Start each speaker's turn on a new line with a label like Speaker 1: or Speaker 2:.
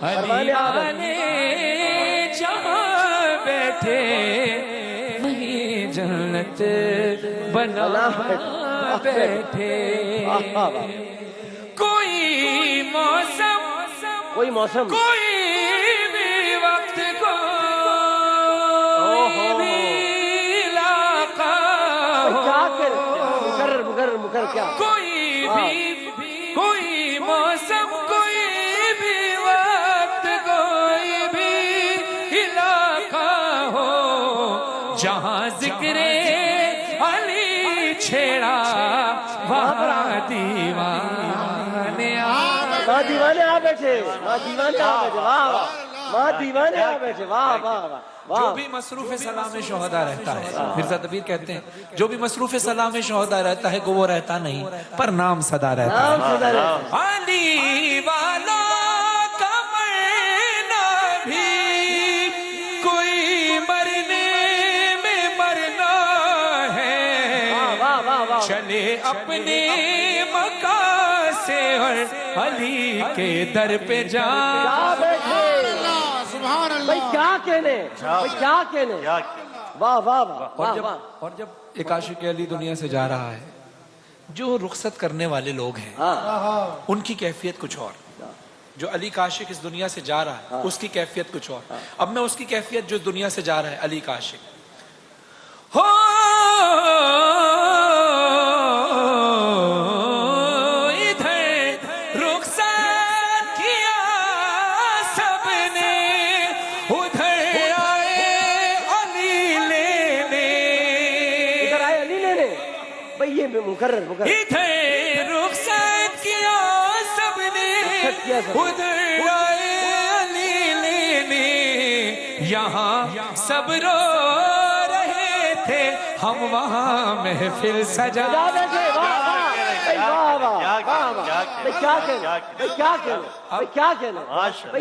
Speaker 1: علی والے جہاں بیٹھے وہیں جنت بنا بیٹھے. کوئی موسم
Speaker 2: کوئی موسم
Speaker 1: کوئی بھی وقت کوئی بھی علاقہ
Speaker 2: کیا کر مقرر کیا
Speaker 1: کوئی بھی کوئی موسم کوئی بھی وقت کوئی بھی علاقہ ہو جہاں ذکر علی چھیڑا وہاں دیوانے
Speaker 2: ماں دیوانے آ بیٹھے ماں دیوانے آ بیٹھے واہ ماں دیوانے آ بیٹھے واہ واہ واہ.
Speaker 1: جو بھی مصروف سلام شہداء رہتا ہے مرزا دبیر کہتے ہیں جو بھی مصروف سلام شہداء رہتا ہے وہ رہتا نہیں پر نام صدا رہتا ہے.
Speaker 2: نام صدا رہتا ہے.
Speaker 1: علی والا کا مرنا بھی کوئی مرنے میں مرنا ہے.
Speaker 2: واہ واہ واہ.
Speaker 1: چلے اپنے مکان سے اور علی کے در پہ جا
Speaker 2: بھائی کیا کہنے بھائی کیا کہنے واہ واہ واہ.
Speaker 1: اور جب ایک عاشق علی دنیا سے جا رہا ہے جو رخصت کرنے والے لوگ ہیں ان کی کیفیت کچھ اور. جو علی کا عاشق اس دنیا سے جا رہا ہے اس کی کیفیت کچھ اور. اب میں اس کی کیفیت جو دنیا سے جا رہا ہے علی کا عاشق ہو
Speaker 2: مقرر
Speaker 1: ادھر رخصت کیا سب نے ادھر آئے علی لینے. یہاں سب رو رہے تھے ہم وہاں محفل سجا
Speaker 2: بیٹھے. واہ واہ واہ واہ. کیا کہنے کیا کہنے